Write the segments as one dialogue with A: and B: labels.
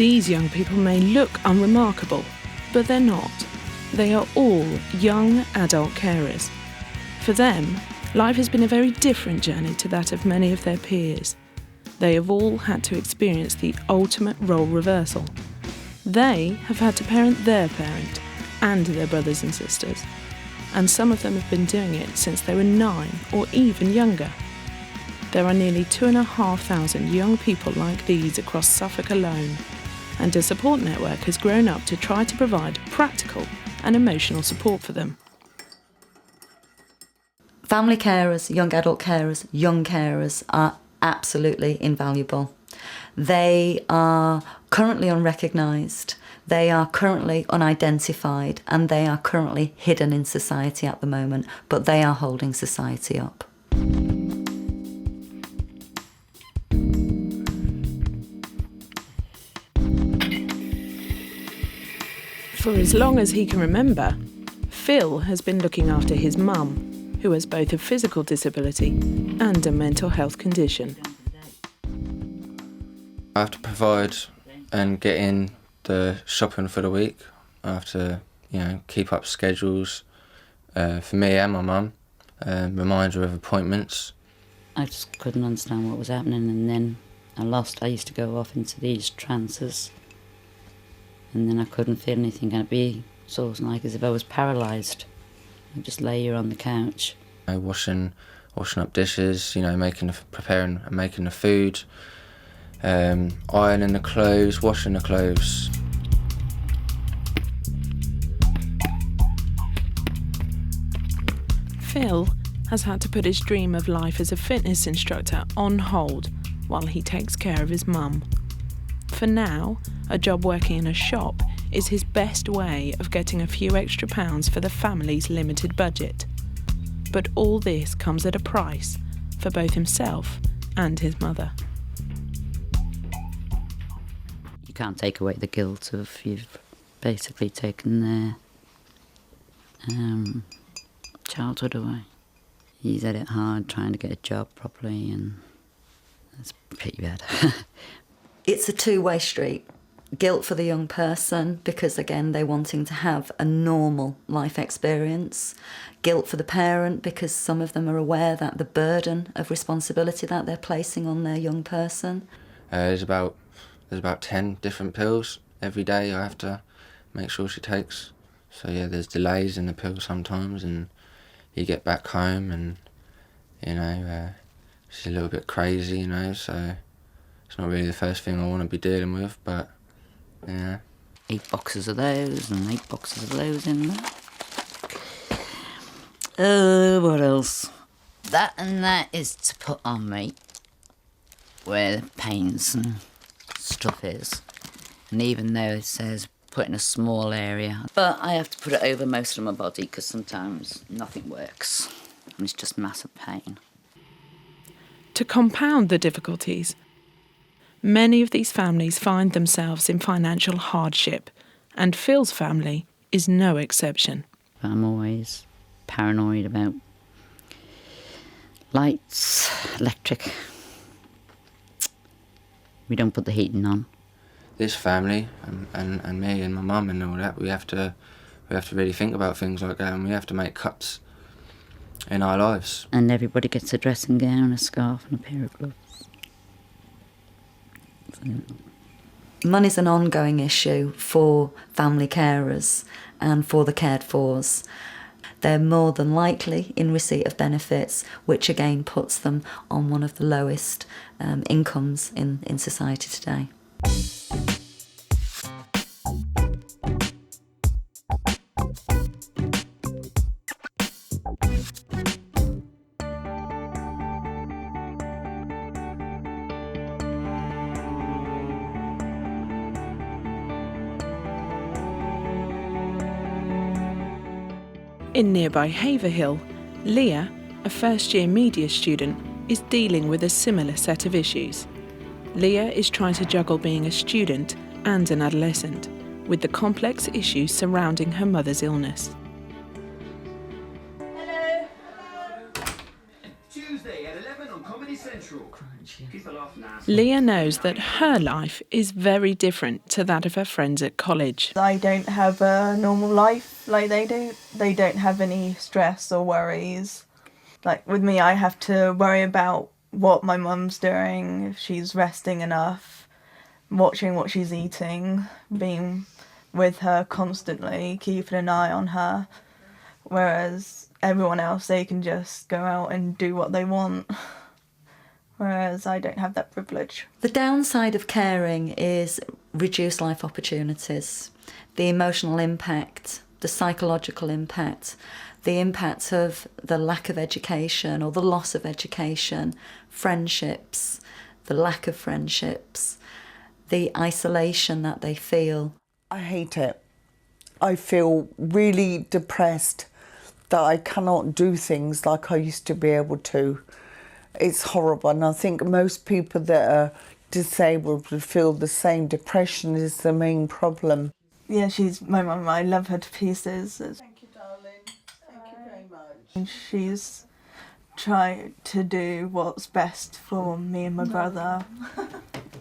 A: These young people may look unremarkable, but they're not. They are all young adult carers. For them, life has been a very different journey to that of many of their peers. They have all had to experience the ultimate role reversal. They have had to parent their parent and their brothers and sisters, and some of them have been doing it since they were 9 or even younger. There are nearly 2,500 young people like these across Suffolk alone, and a support network has grown up to try to provide practical and emotional support for them.
B: Family carers, young adult carers, young carers are absolutely invaluable. They are currently unrecognised, they are currently unidentified, and they are currently hidden in society at the moment, but they are holding society up.
A: For as long as he can remember, Phil has been looking after his mum, who has both a physical disability and a mental health condition.
C: I have to provide and get in the shopping for the week. I have to, keep up schedules for me and my mum, reminder of appointments.
D: I just couldn't understand what was happening, and then I used to go off into these trances, and then I couldn't feel anything, and it'd be sort of like as if I was paralysed. I'd just lay here on the couch.
C: Washing up dishes, preparing and making the food, ironing the clothes, washing the clothes.
A: Phil has had to put his dream of life as a fitness instructor on hold while he takes care of his mum. For now, a job working in a shop is his best way of getting a few extra pounds for the family's limited budget. But all this comes at a price for both himself and his mother.
D: You can't take away the guilt of you've basically taken their childhood away. He's had it hard trying to get a job properly, and that's pretty bad.
B: It's a two-way street. Guilt for the young person because, again, they're wanting to have a normal life experience. Guilt for the parent because some of them are aware that the burden of responsibility that they're placing on their young person.
C: There's about 10 different pills every day I have to make sure she takes. So yeah, there's delays in the pills sometimes, and you get back home and, she's a little bit crazy, so it's not really the first thing I want to be dealing with, but,
D: 8 boxes of those and 8 boxes of those in there. What else? That and that is to put on me where the pains and stuff is. And even though it says put in a small area, but I have to put it over most of my body because sometimes nothing works and it's just massive pain.
A: To compound the difficulties, many of these families find themselves in financial hardship, and Phil's family is no exception.
D: I'm always paranoid about lights, electric. We don't put the heating on.
C: This family and me and my mum and all that, we have to really think about things like that, and we have to make cuts in our lives.
D: And everybody gets a dressing gown, a scarf and a pair of gloves.
B: Money's an ongoing issue for family carers and for the cared fors. They're more than likely in receipt of benefits, which again puts them on one of the lowest incomes in society today.
A: In nearby Haverhill, Leah, a first-year media student, is dealing with a similar set of issues. Leah is trying to juggle being a student and an adolescent, with the complex issues surrounding her mother's illness.
E: Hello. Choose Tuesday at 11 on Comedy Central. Keep a laugh now.
A: Leah knows that her life is very different to that of her friends at college.
F: I don't have a normal life like they do. They don't have any stress or worries. Like with me, I have to worry about what my mum's doing, if she's resting enough, watching what she's eating, being with her constantly, keeping an eye on her. Whereas everyone else, they can just go out and do what they want. Whereas I don't have that privilege.
B: The downside of caring is reduced life opportunities, the emotional impact, the psychological impact, the impact of the lack of education or the loss of education, friendships, the lack of friendships, the isolation that they feel.
G: I hate it. I feel really depressed that I cannot do things like I used to be able to. It's horrible, and I think most people that are disabled would feel the same. Depression is the main problem.
F: Yeah, she's my mum. I love her to pieces.
G: Thank you, darling. Thank you very much.
F: She's tried to do what's best for me and my brother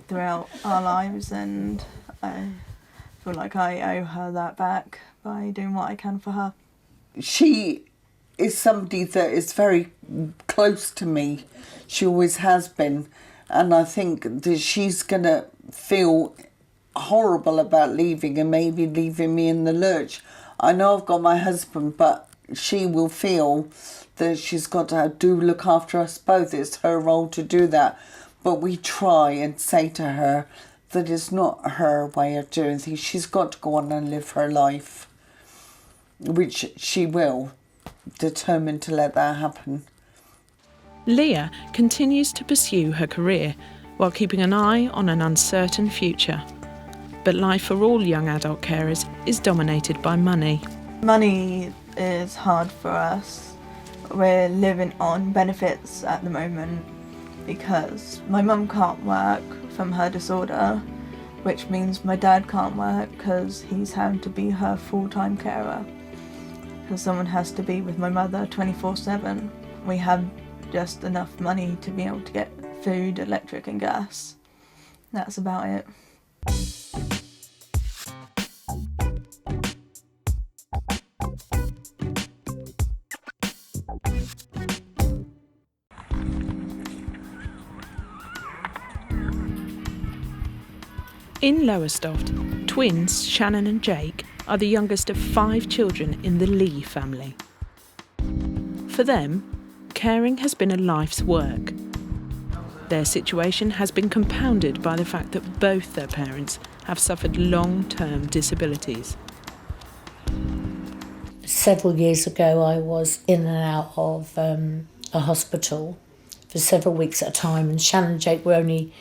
F: throughout our lives, and I feel like I owe her that back by doing what I can for her.
G: She is somebody that is very close to me. She always has been, and I think that she's going to feel horrible about leaving and maybe leaving me in the lurch. I know I've got my husband, but she will feel that she's got to do look after us both. It's her role to do that. But we try and say to her that it's not her way of doing things. She's got to go on and live her life, which she will, determined to let that happen.
A: Leah continues to pursue her career while keeping an eye on an uncertain future. But life for all young adult carers is dominated by money.
F: Money is hard for us. We're living on benefits at the moment because my mum can't work from her disorder, which means my dad can't work because he's having to be her full-time carer. Because someone has to be with my mother 24/7. We have just enough money to be able to get food, electric and gas. That's about it.
A: In Lowestoft, twins Shannon and Jake are the youngest of 5 children in the Lee family. For them, caring has been a life's work. Their situation has been compounded by the fact that both their parents have suffered long-term disabilities.
H: Several years ago, I was in and out of a hospital for several weeks at a time, and Shannon and Jake were only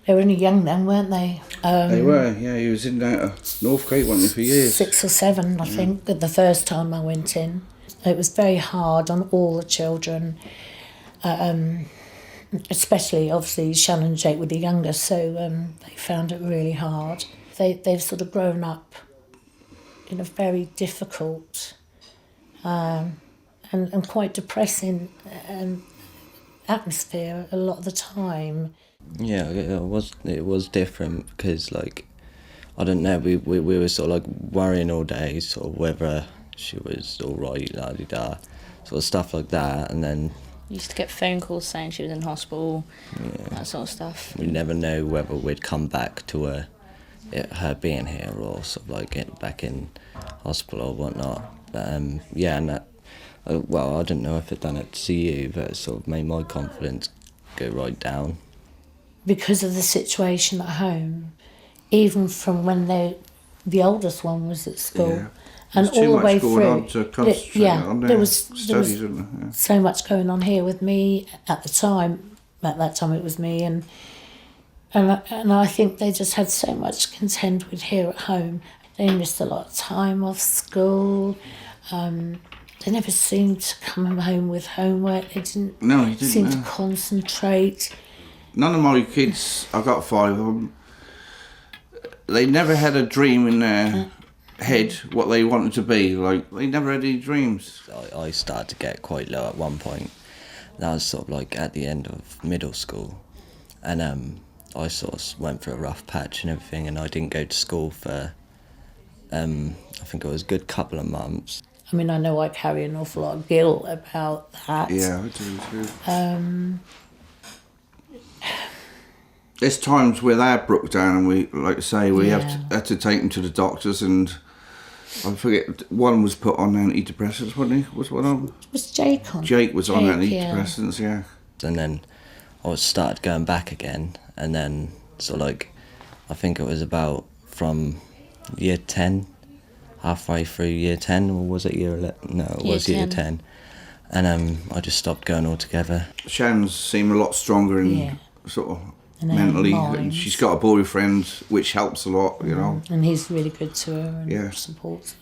H: young then, weren't they?
I: They were, yeah. He was in Northgate, wasn't he, for years?
H: 6 or 7, I think, the first time I went in. It was very hard on all the children, especially, obviously, Shannon and Jake were the youngest, so they found it really hard. They've sort of grown up in a very difficult and quite depressing atmosphere a lot of the time.
C: Yeah, it was different because, like, I don't know, we were sort of like worrying all day, sort of whether she was all right, la-di-da, sort of stuff like that, and then...
J: Used to get phone calls saying she was in hospital, that sort of stuff.
C: We never know whether we'd come back to her being here or sort of like getting back in hospital or whatnot. But yeah, and that, well, I don't know if it done it to you, but it sort of made my confidence go right down.
H: Because of the situation at home, even from when the oldest one was at school, and all the way through, there was so much going on here with me at the time. At that time, it was me, and I think they just had so much to contend with here at home. They missed a lot of time off school. They never seemed to come home with homework. They didn't seem to concentrate.
I: None of my kids, I've got 5 of them, they never had a dream in their head what they wanted to be. Like, they never had any dreams.
C: I started to get quite low at one point,
K: That was sort of like at the end of middle school, and I sort of went through a rough patch and everything, and I didn't go to school for I think it was a good couple of months.
H: I mean, I know I carry an awful lot of guilt about that.
I: Yeah, I do too. There's times where they broke down, and we, like I say, we had to take them to the doctors, and I forget, one was put on antidepressants, wasn't he? Was one of them?
H: Was Jake on?
K: Jake was on antidepressants, yeah. And then I started going back again, and then sort of like, I think it was about from year 10, halfway through year 10, or was it year 11? No, it was year 10. And I just stopped going altogether.
I: Shannon's seemed a lot stronger and sort of mentally. And she's got a boyfriend, which helps a lot, you know.
H: And he's really good to her and supports her.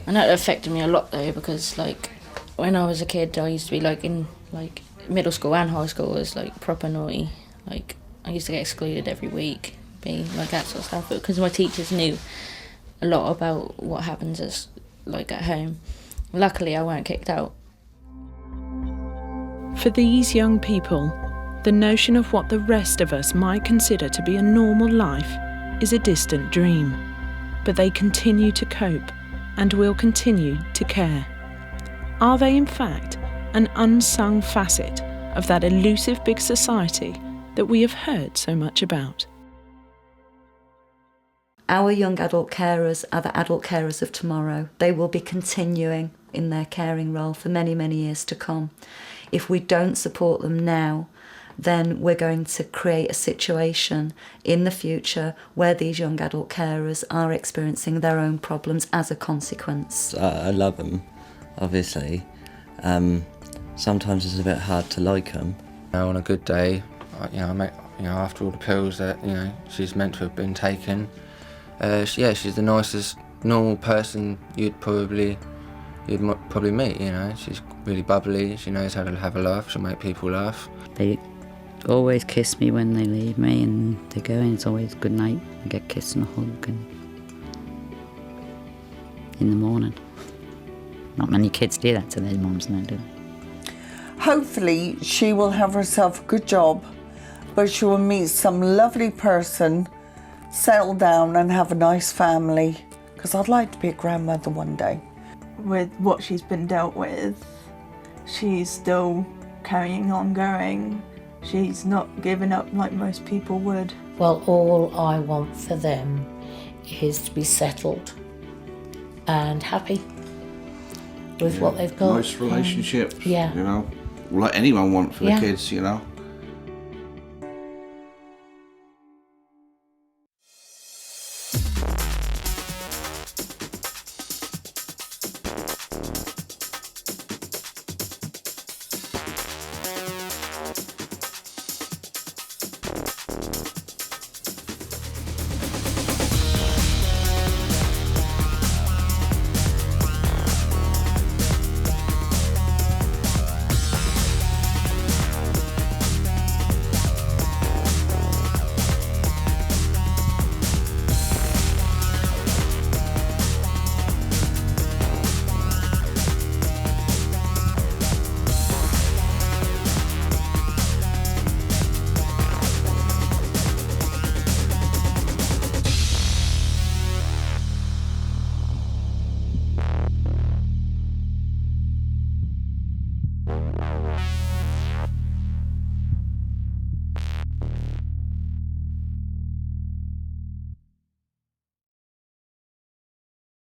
J: And that affected me a lot though, because like when I was a kid, I used to be like in like middle school and high school was like proper naughty. Like I used to get excluded every week, be like that sort of stuff. But because my teachers knew a lot about what happens as like at home, luckily I weren't kicked out.
A: For these young people, the notion of what the rest of us might consider to be a normal life is a distant dream, but they continue to cope and will continue to care. Are they in fact an unsung facet of that elusive big society that we have heard so much about?
B: Our young adult carers are the adult carers of tomorrow. They will be continuing in their caring role for many, many years to come. If we don't support them now, then we're going to create a situation in the future where these young adult carers are experiencing their own problems as a consequence.
K: I love them, obviously. Sometimes it's a bit hard to like them.
C: On a good day, after all the pills that she's meant to have been taking, she's the nicest normal person you'd probably meet. She's really bubbly. She knows how to have a laugh. She'll make people laugh.
D: They always kiss me when they leave me, and they go, and it's always good night. I get kissed and a hug, and in the morning. Not many kids do that to their mums now, do they?
G: Hopefully she will have herself a good job, but she will meet some lovely person, settle down and have a nice family, because I'd like to be a grandmother one day.
F: With what she's been dealt with, she's still carrying on going. She's not giving up like most people would.
H: Well, all I want for them is to be settled and happy with what they've got.
I: Nice relationship,
H: like anyone
I: wants for the kids,